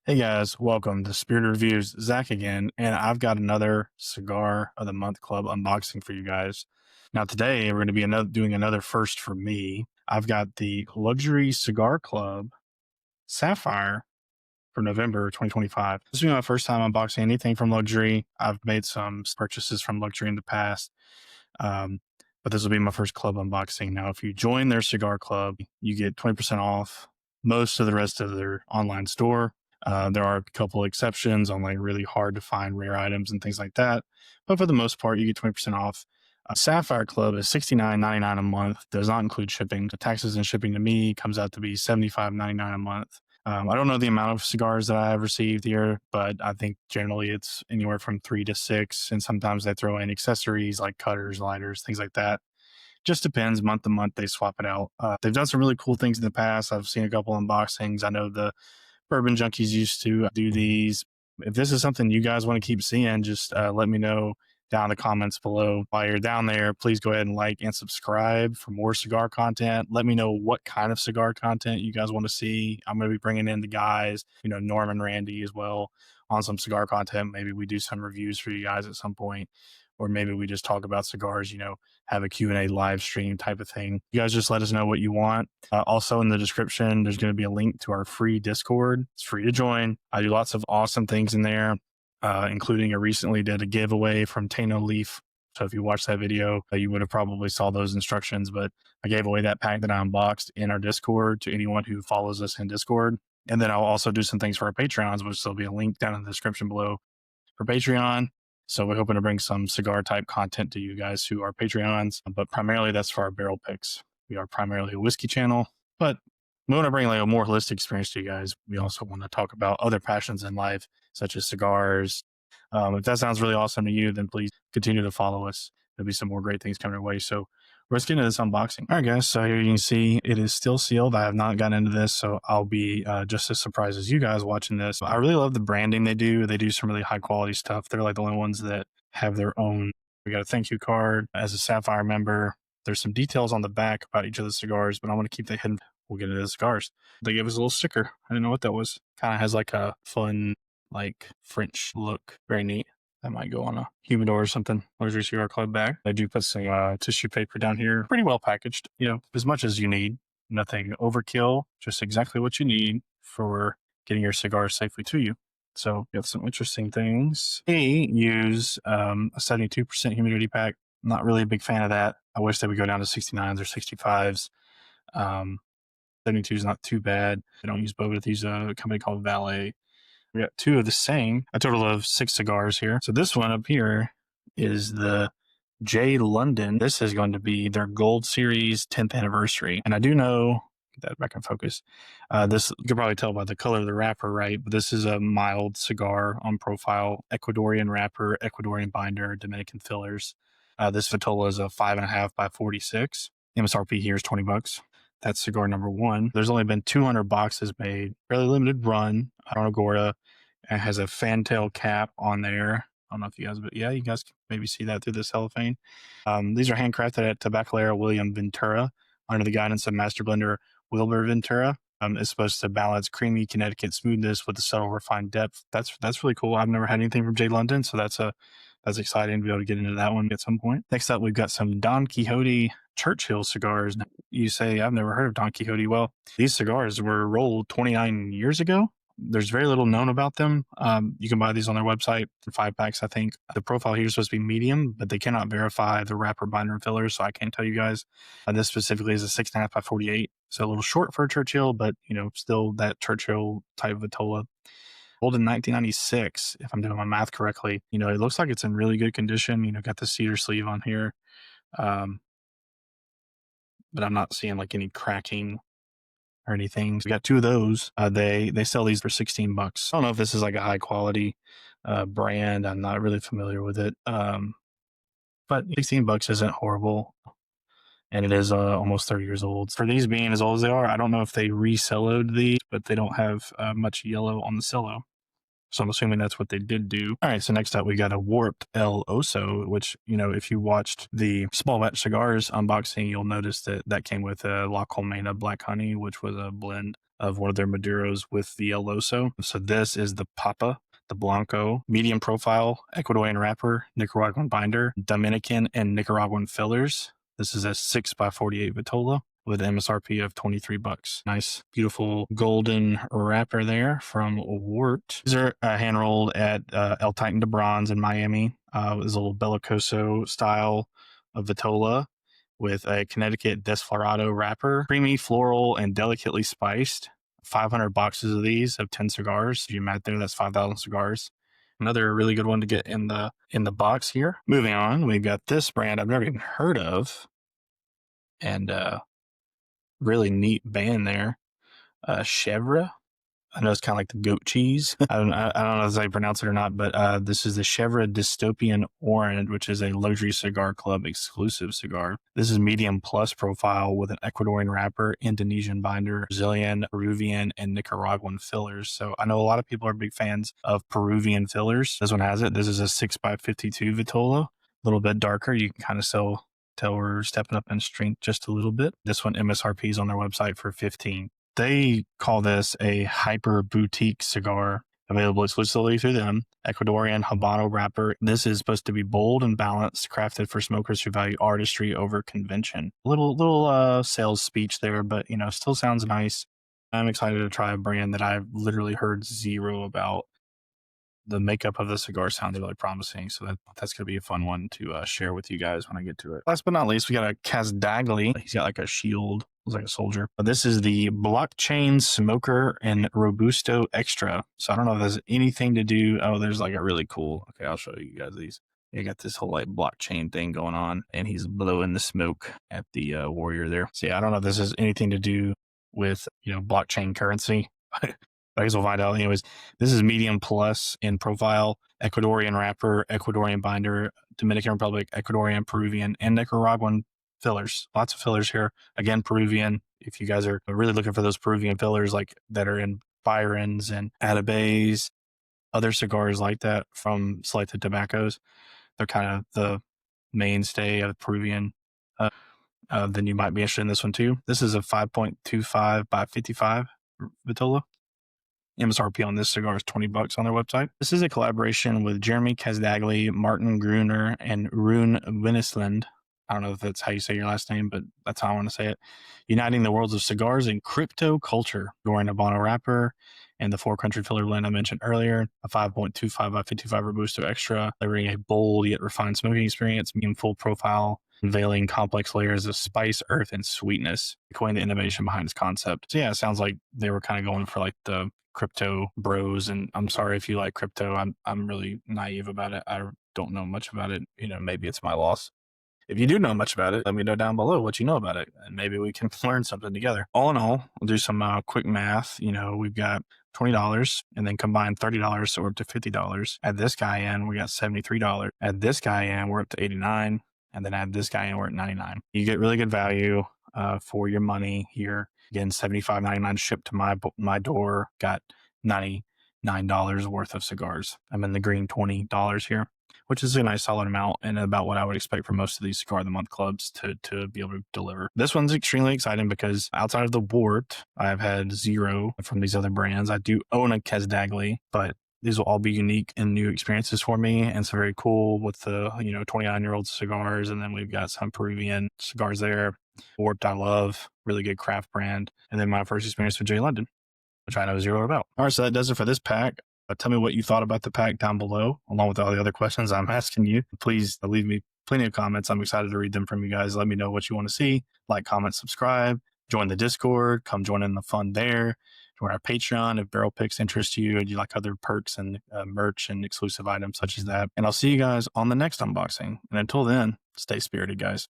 Hey guys, welcome to Spirit Reviews. Zach again, and I've got another Cigar of the Month Club unboxing for you guys. Now today we're going to be doing another first for me. I've got the Luxury Cigar Club Sapphire for November 2025. This will be my first time unboxing anything from Luxury. I've made some purchases from Luxury in the past, um, but this will be my first club unboxing. Now, if you join their cigar club, you get 20% off most of the rest of their online store. There are a couple exceptions on like really hard to find rare items and things like that. But for the most part, you get 20% off. Sapphire Club is $69.99 a month, does not include shipping. The taxes and shipping to me comes out to be $75.99 a month. I don't know the amount of cigars that I have received here, but I think generally it's anywhere from 3 to 6. And sometimes they throw in accessories like cutters, lighters, things like that. Just depends month to month. They swap it out. They've done some really cool things in the past. I've seen a couple unboxings. I know the Bourbon Junkies used to do these. If this is something you guys want to keep seeing, just let me know down in the comments below. While you're down there, please go ahead and like and subscribe for more cigar content. Let me know what kind of cigar content you guys want to see. I'm going to be bringing in the guys, Norm and Randy as well on some cigar content. Maybe we do some reviews for you guys at some point, or maybe we just talk about cigars, have a Q&A live stream type of thing. You guys just let us know what you want. Also in the description, there's going to be a link to our free Discord. It's free to join. I do lots of awesome things in there, including I recently did a giveaway from Tano Leaf. So if you watched that video, you would have probably saw those instructions, but I gave away that pack that I unboxed in our Discord to anyone who follows us in Discord. And then I'll also do some things for our Patreons, which there'll be a link down in the description below for Patreon. So we're hoping to bring some cigar type content to you guys who are Patreons, but primarily that's for our barrel picks. We are primarily a whiskey channel, but we want to bring like a more holistic experience to you guys. We also want to talk about other passions in life, such as cigars. If that sounds really awesome to you, then please continue to follow us. There'll be some more great things coming our way. So let's get into this unboxing. All right, guys. So here you can see it is still sealed. I have not gotten into this, so I'll be just as surprised as you guys watching this. I really love the branding they do. They do some really high quality stuff. They're like the only ones that have their own. We got a thank you card as a Sapphire member. There's some details on the back about each of the cigars, but I want to keep that hidden. We'll get into the cigars. They gave us a little sticker. I didn't know what that was. Kind of has like a fun, like French look. Very neat. That might go on a humidor or something. Luxury Cigar Club bag. I do put some tissue paper down here. Pretty well packaged. As much as you need. Nothing overkill. Just exactly what you need for getting your cigars safely to you. So we have some interesting things. They use a 72% humidity pack. Not really a big fan of that. I wish they would go down to 69s or 65s. 72 is not too bad. They don't use boba. They use a company called Valet. We got two of the same, a total of 6 cigars here. So this one up here is the J London. This is going to be their Gold Series 10th anniversary. And I do know, get that back in focus. This, you can probably tell by the color of the wrapper, right? But this is a mild cigar on profile, Ecuadorian wrapper, Ecuadorian binder, Dominican fillers. This Vitola is a 5.5 by 46. MSRP here is $20. That's cigar number 1. There's only been 200 boxes made. Fairly limited run on Agora. It has a fantail cap on there. I don't know if you guys, but yeah, you guys can maybe see that through the cellophane. These are handcrafted at Tabacalera William Ventura under the guidance of master blender Wilbur Ventura. It's supposed to balance creamy Connecticut smoothness with a subtle refined depth. That's really cool. I've never had anything from J London, so that's exciting to be able to get into that one at some point. Next up, we've got some Don Quixote Churchill cigars. Now, you say, I've never heard of Don Quixote. Well, these cigars were rolled 29 years ago. There's very little known about them. You can buy these on their website for 5 packs, I think. The profile here is supposed to be medium, but they cannot verify the wrapper, binder, and fillers, so I can't tell you guys. This specifically is a 6.5 by 48, so a little short for a Churchill, but still that Churchill type Vitola. Old in 1996, if I'm doing my math correctly. It looks like it's in really good condition. Got the cedar sleeve on here, but I'm not seeing like any cracking or anything. So we got 2 of those. They sell these for $16. I don't know if this is like a high quality brand. I'm not really familiar with it, but $16 isn't horrible. And it is almost 30 years old. For these being as old as they are, I don't know if they re-celloed these, but they don't have much yellow on the cello. So I'm assuming that's what they did do. All right, so next up we got a Warped El Oso, which, if you watched the Small Batch Cigars unboxing, you'll notice that came with a La Colmena Black Honey, which was a blend of one of their Maduros with the El Oso. So this is the Papa, the Blanco, medium profile, Ecuadorian wrapper, Nicaraguan binder, Dominican and Nicaraguan fillers. This is a 6x48 Vitola with an MSRP of $23. Nice, beautiful golden wrapper there from Wart. These are hand rolled at El Titan de Bronze in Miami. There's a little Bellicoso style of Vitola with a Connecticut Desflorado wrapper, creamy, floral, and delicately spiced. 500 boxes of these of 10 cigars. If you met there, that's 5,000 cigars. Another really good one to get in the box here. Moving on, we've got this brand I've never even heard of, and really neat band there. Chèvre. I know it's kind of like the goat cheese. I don't know if that's how you pronounce it or not, but this is the Chèvre Dystopian Orange, which is a Luxury Cigar Club exclusive cigar. This is medium plus profile with an Ecuadorian wrapper, Indonesian binder, Brazilian, Peruvian, and Nicaraguan fillers. So I know a lot of people are big fans of Peruvian fillers. This one has it. This is a 6x52 Vitola, a little bit darker. You can kind of tell we're stepping up in strength just a little bit. This one MSRP is on their website for $15. They call this a hyper boutique cigar, available exclusively through them. Ecuadorian Habano wrapper. This is supposed to be bold and balanced, crafted for smokers who value artistry over convention. Little sales speech there, but still sounds nice. I'm excited to try a brand that I've literally heard zero about. The makeup of the cigar sounds really promising, so that's going to be a fun one to share with you guys when I get to it. Last but not least, we got a Casdagli. He's got like a shield. Looks like a soldier. This is the Blockchain Smoker and Robusto Extra. So I don't know if there's anything to do. Oh, there's like a really cool. Okay, I'll show you guys these. You got this whole like blockchain thing going on, and he's blowing the smoke at the warrior there. So yeah, I don't know if this has anything to do with blockchain currency. I guess we'll find out. Anyways, this is medium plus in profile, Ecuadorian wrapper, Ecuadorian binder, Dominican Republic, Ecuadorian, Peruvian, and Nicaraguan fillers. Lots of fillers here. Again, Peruvian. If you guys are really looking for those Peruvian fillers like that are in Byrons and Atabays, other cigars like that from Selected Tobaccos, they're kind of the mainstay of Peruvian. Then you might be interested in this one too. This is a 5.25 by 55 Vitola. MSRP on this cigar is $20 on their website. This is a collaboration with Jeremy Casdagli, Martin Gruner, and Rune Winnesland. I don't know if that's how you say your last name, but that's how I want to say it. Uniting the worlds of cigars and crypto culture. During Habano wrapper and the 4-country filler blend I mentioned earlier. A 5.25 by 55 Robusto Extra, delivering a bold yet refined smoking experience, medium full profile, unveiling complex layers of spice, earth, and sweetness, echoing the innovation behind its concept. So yeah, it sounds like they were kind of going for like the crypto bros, and I'm sorry if you like crypto. I'm really naive about it. I don't know much about it. Maybe it's my loss. If you do know much about it, let me know down below what you know about it, and maybe we can learn something together. All in all, we'll do some quick math. We've got $20, and then combine $30, so we're up to $50. Add this guy in, we got $73. Add this guy in, we're up to $89, and then add this guy in, we're at $99. You get really good value for your money here. Again, $75.99 shipped to my door. Got $99 worth of cigars. I'm in the green $20 here, which is a nice solid amount and about what I would expect for most of these Cigar of the Month clubs to be able to deliver. This one's extremely exciting because outside of the Wart, I've had zero from these other brands. I do own a Casdagli, but these will all be unique and new experiences for me. And it's very cool with the 29-year-old cigars. And then we've got some Peruvian cigars there. Warped I love, really good craft brand. And then my first experience with J. London, which I know zero about. All right, so that does it for this pack. Tell me what you thought about the pack down below, along with all the other questions I'm asking you. Please leave me plenty of comments. I'm excited to read them from you guys. Let me know what you want to see. Like, comment, subscribe, join the Discord, come join in the fun there. Join our Patreon if Barrel Picks interest you and you like other perks and merch and exclusive items such as that. And I'll see you guys on the next unboxing. And until then, stay spirited, guys.